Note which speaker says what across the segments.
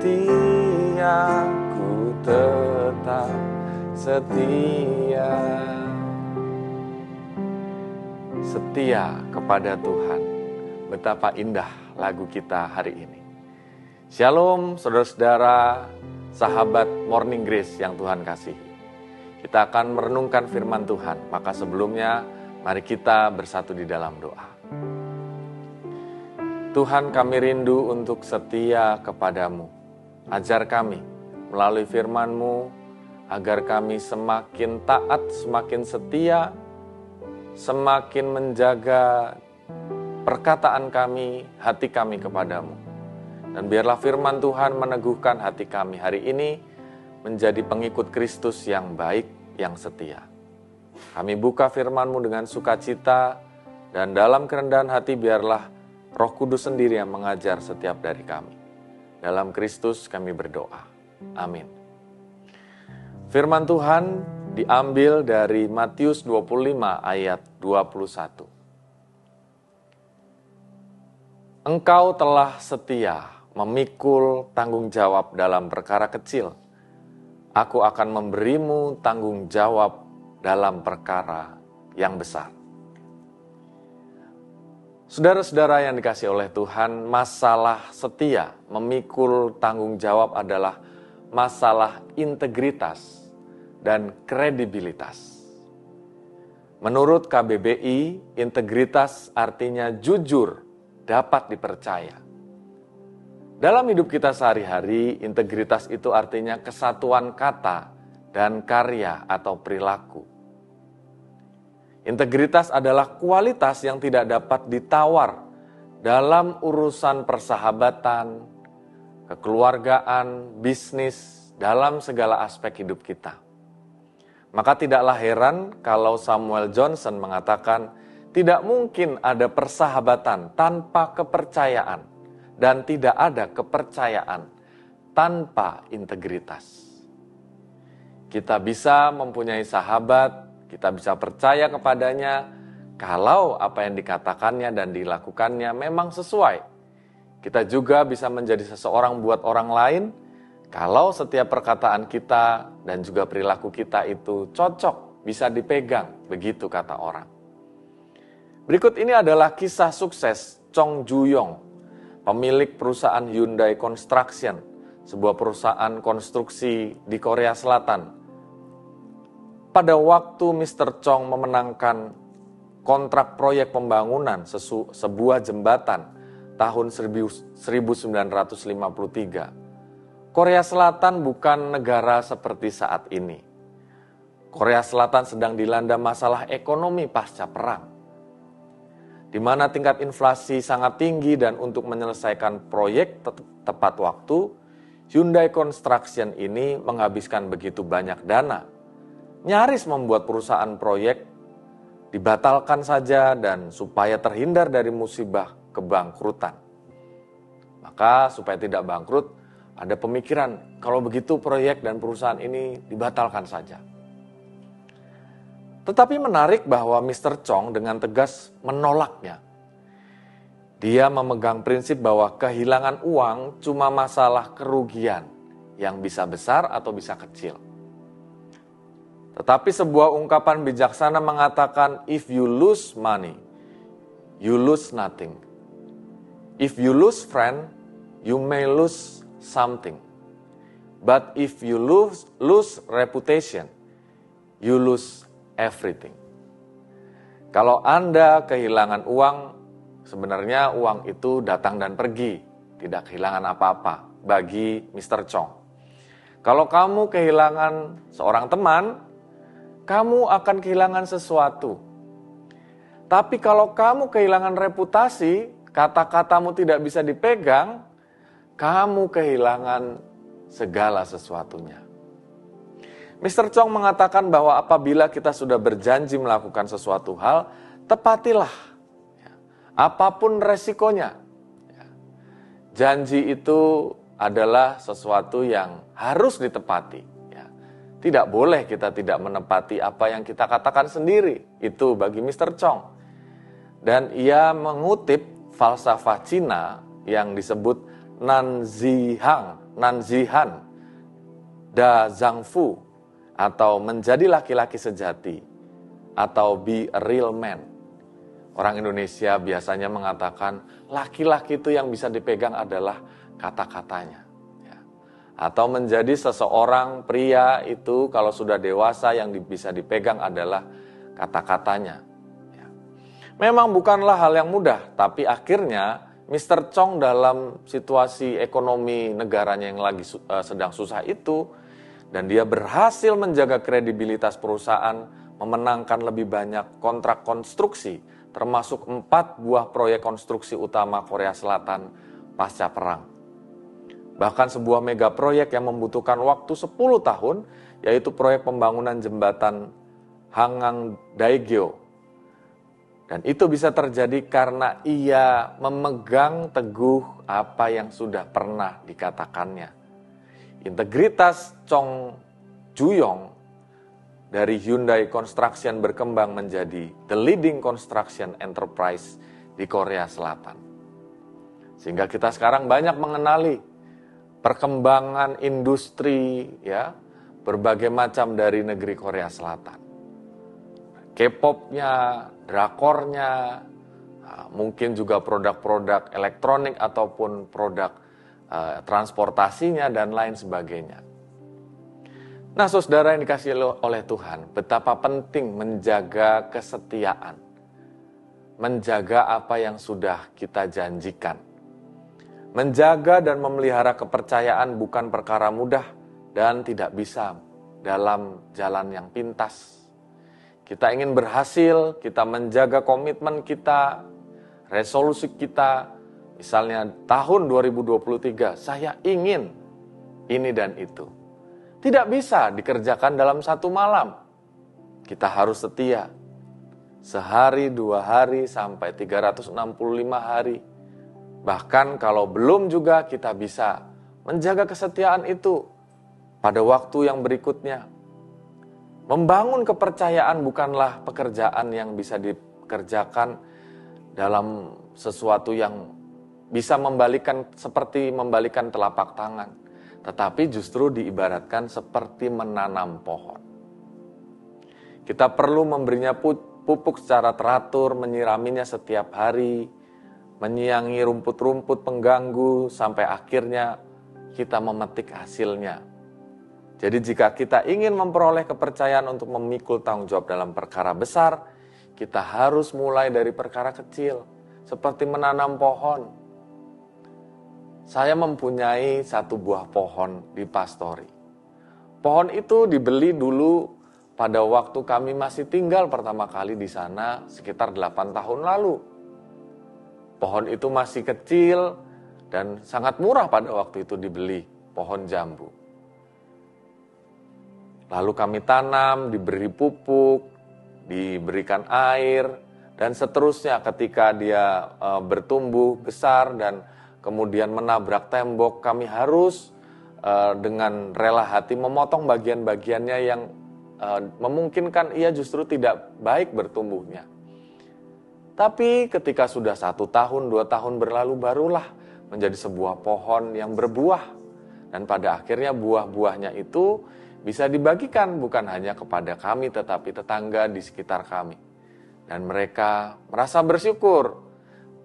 Speaker 1: setia, ku tetap setia. Setia kepada Tuhan. Betapa indah lagu kita hari ini. Shalom saudara-saudara, sahabat Morning Grace yang Tuhan kasihi. Kita akan merenungkan firman Tuhan, maka sebelumnya mari kita bersatu di dalam doa. Tuhan, kami rindu untuk setia kepadamu. Ajar kami melalui firman-Mu agar kami semakin taat, semakin setia, semakin menjaga perkataan kami, hati kami kepadamu. Dan biarlah firman Tuhan meneguhkan hati kami hari ini menjadi pengikut Kristus yang baik, yang setia. Kami buka firman-Mu dengan sukacita, dan dalam kerendahan hati biarlah Roh Kudus sendiri yang mengajar setiap dari kami. Dalam Kristus kami berdoa. Amin. Firman Tuhan diambil dari Matius 25 ayat 21. Engkau telah setia memikul tanggung jawab dalam perkara kecil. Aku akan memberimu tanggung jawab dalam perkara yang besar. Saudara-saudara yang dikasihi oleh Tuhan, masalah setia memikul tanggung jawab adalah masalah integritas dan kredibilitas. Menurut KBBI, integritas artinya jujur, dapat dipercaya. Dalam hidup kita sehari-hari, integritas itu artinya kesatuan kata dan karya atau perilaku. Integritas adalah kualitas yang tidak dapat ditawar dalam urusan persahabatan, kekeluargaan, bisnis, dalam segala aspek hidup kita. Maka tidaklah heran kalau Samuel Johnson mengatakan, tidak mungkin ada persahabatan tanpa kepercayaan, dan tidak ada kepercayaan tanpa integritas. Kita bisa mempunyai sahabat, kita bisa percaya kepadanya kalau apa yang dikatakannya dan dilakukannya memang sesuai. Kita juga bisa menjadi seseorang buat orang lain kalau setiap perkataan kita dan juga perilaku kita itu cocok, bisa dipegang, begitu kata orang. Berikut ini adalah kisah sukses Chong Ju-yong, pemilik perusahaan Hyundai Construction, sebuah perusahaan konstruksi di Korea Selatan. Pada waktu Mr. Chong memenangkan kontrak proyek pembangunan sebuah jembatan tahun 1953, Korea Selatan bukan negara seperti saat ini. Korea Selatan sedang dilanda masalah ekonomi pasca perang, di mana tingkat inflasi sangat tinggi, dan untuk menyelesaikan proyek tepat waktu, Hyundai Construction ini menghabiskan begitu banyak dana. Nyaris membuat perusahaan proyek dibatalkan saja dan supaya terhindar dari musibah kebangkrutan. Maka supaya tidak bangkrut, ada pemikiran kalau begitu proyek dan perusahaan ini dibatalkan saja. Tetapi menarik bahwa Mr. Chong dengan tegas menolaknya. Dia memegang prinsip bahwa kehilangan uang cuma masalah kerugian yang bisa besar atau bisa kecil. Tetapi sebuah ungkapan bijaksana mengatakan, if you lose money, you lose nothing. If you lose friend, you may lose something. But if you lose reputation, you lose everything. Kalau Anda kehilangan uang, sebenarnya uang itu datang dan pergi, tidak kehilangan apa-apa bagi Mr. Chong. Kalau kamu kehilangan seorang teman, kamu akan kehilangan sesuatu. Tapi kalau kamu kehilangan reputasi, kata-katamu tidak bisa dipegang, kamu kehilangan segala sesuatunya. Mr. Chong mengatakan bahwa apabila kita sudah berjanji melakukan sesuatu hal, tepatilah. Apapun resikonya. Janji itu adalah sesuatu yang harus ditepati. Tidak boleh kita tidak menepati apa yang kita katakan sendiri. Itu bagi Mr. Chong. Dan ia mengutip falsafah Cina yang disebut Nanzihang Nanzihan, Da Zhangfu, atau menjadi laki-laki sejati, atau be a real man. Orang Indonesia biasanya mengatakan laki-laki itu yang bisa dipegang adalah kata-katanya. Ya. Atau menjadi seseorang pria itu kalau sudah dewasa yang bisa dipegang adalah kata-katanya. Ya. Memang bukanlah hal yang mudah, tapi akhirnya Mr. Chong dalam situasi ekonomi negaranya yang lagi sedang susah itu, dan dia berhasil menjaga kredibilitas perusahaan, memenangkan lebih banyak kontrak konstruksi, termasuk 4 buah proyek konstruksi utama Korea Selatan pasca perang. Bahkan sebuah mega proyek yang membutuhkan waktu 10 tahun, yaitu proyek pembangunan jembatan Hangang Daegyo. Dan itu bisa terjadi karena ia memegang teguh apa yang sudah pernah dikatakannya. Integritas Chong Ju-yong dari Hyundai Construction berkembang menjadi the leading construction enterprise di Korea Selatan. Sehingga kita sekarang banyak mengenali perkembangan industri ya berbagai macam dari negeri Korea Selatan. K-pop-nya, drakornya, mungkin juga produk-produk elektronik ataupun produk transportasinya dan lain sebagainya. Nah, saudara yang dikasihi oleh Tuhan, betapa penting menjaga kesetiaan, menjaga apa yang sudah kita janjikan. Menjaga dan memelihara kepercayaan bukan perkara mudah dan tidak bisa dalam jalan yang pintas. Kita ingin berhasil, kita menjaga komitmen kita, resolusi kita. Misalnya tahun 2023, saya ingin ini dan itu. Tidak bisa dikerjakan dalam satu malam. Kita harus setia. Sehari, 2 hari, sampai 365 hari. Bahkan kalau belum juga kita bisa menjaga kesetiaan itu pada waktu yang berikutnya. Membangun kepercayaan bukanlah pekerjaan yang bisa dikerjakan dalam sesuatu yang bisa seperti membalikan telapak tangan. Tetapi justru diibaratkan seperti menanam pohon. Kita perlu memberinya pupuk secara teratur, menyiraminya setiap hari, menyiangi rumput-rumput pengganggu, sampai akhirnya kita memetik hasilnya. Jadi jika kita ingin memperoleh kepercayaan untuk memikul tanggung jawab dalam perkara besar, kita harus mulai dari perkara kecil, seperti menanam pohon. Saya mempunyai 1 buah pohon di Pastori. Pohon itu dibeli dulu pada waktu kami masih tinggal pertama kali di sana sekitar 8 tahun lalu. Pohon itu masih kecil dan sangat murah pada waktu itu dibeli, pohon jambu. Lalu kami tanam, diberi pupuk, diberikan air, dan seterusnya ketika dia bertumbuh besar dan kemudian menabrak tembok, kami harus dengan rela hati memotong bagian-bagiannya yang memungkinkan ia justru tidak baik bertumbuhnya. Tapi ketika sudah 1 tahun, 2 tahun berlalu, barulah menjadi sebuah pohon yang berbuah. Dan pada akhirnya buah-buahnya itu bisa dibagikan bukan hanya kepada kami, tetapi tetangga di sekitar kami. Dan mereka merasa bersyukur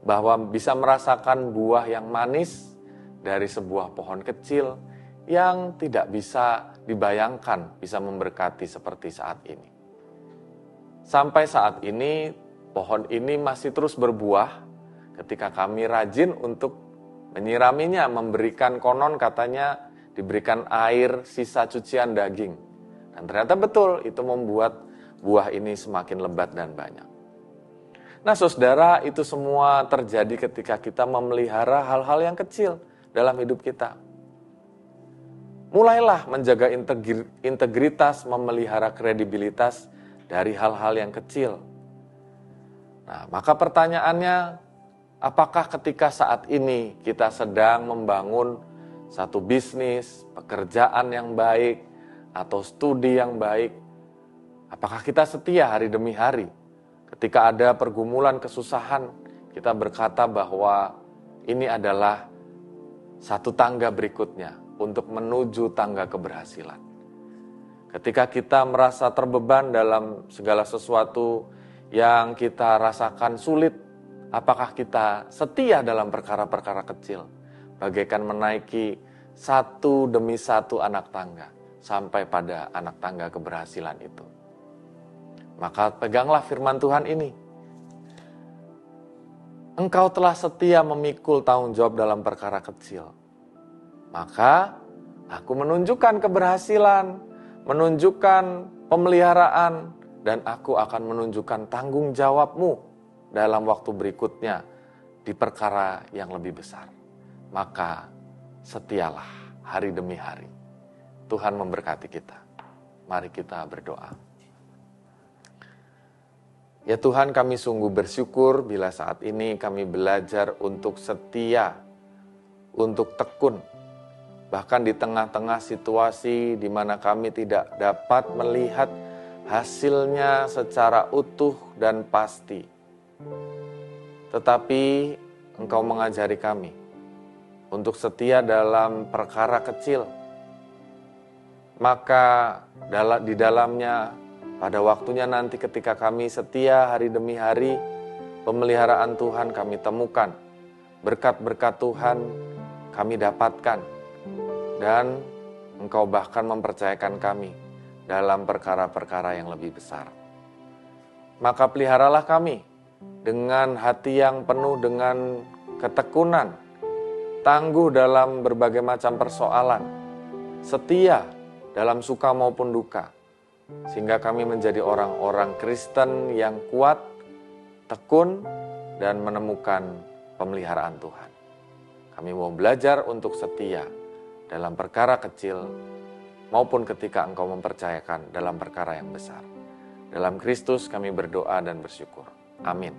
Speaker 1: bahwa bisa merasakan buah yang manis dari sebuah pohon kecil yang tidak bisa dibayangkan bisa memberkati seperti saat ini. Sampai saat ini, pohon ini masih terus berbuah ketika kami rajin untuk menyiraminya, memberikan konon katanya diberikan air sisa cucian daging. Dan ternyata betul, itu membuat buah ini semakin lebat dan banyak. Nah, saudara, itu semua terjadi ketika kita memelihara hal-hal yang kecil dalam hidup kita. Mulailah menjaga integritas, memelihara kredibilitas dari hal-hal yang kecil. Nah, maka pertanyaannya, apakah ketika saat ini kita sedang membangun satu bisnis, pekerjaan yang baik, atau studi yang baik, apakah kita setia hari demi hari? Ketika ada pergumulan, kesusahan, kita berkata bahwa ini adalah satu tangga berikutnya. untuk menuju tangga keberhasilan. Ketika kita merasa terbeban dalam segala sesuatu yang kita rasakan sulit, apakah kita setia dalam perkara-perkara kecil, bagaikan menaiki satu demi satu anak tangga, sampai pada anak tangga keberhasilan itu. Maka peganglah firman Tuhan ini. Engkau telah setia memikul tanggung jawab dalam perkara kecil. Maka aku menunjukkan keberhasilan, menunjukkan pemeliharaan, dan aku akan menunjukkan tanggung jawabmu dalam waktu berikutnya di perkara yang lebih besar. Maka setialah hari demi hari. Tuhan memberkati kita. Mari kita berdoa. Ya Tuhan, kami sungguh bersyukur bila saat ini kami belajar untuk setia, untuk tekun. Bahkan di tengah-tengah situasi di mana kami tidak dapat melihat hasilnya secara utuh dan pasti. Tetapi Engkau mengajari kami untuk setia dalam perkara kecil. Maka di dalamnya pada waktunya nanti ketika kami setia hari demi hari, pemeliharaan Tuhan kami temukan. Berkat-berkat Tuhan kami dapatkan. Dan Engkau bahkan mempercayakan kami dalam perkara-perkara yang lebih besar. Maka peliharalah kami dengan hati yang penuh dengan ketekunan, tangguh dalam berbagai macam persoalan, setia dalam suka maupun duka, sehingga kami menjadi orang-orang Kristen yang kuat, tekun, dan menemukan pemeliharaan Tuhan. Kami mau belajar untuk setia dalam perkara kecil, maupun ketika Engkau mempercayakan dalam perkara yang besar. Dalam Kristus kami berdoa dan bersyukur. Amin.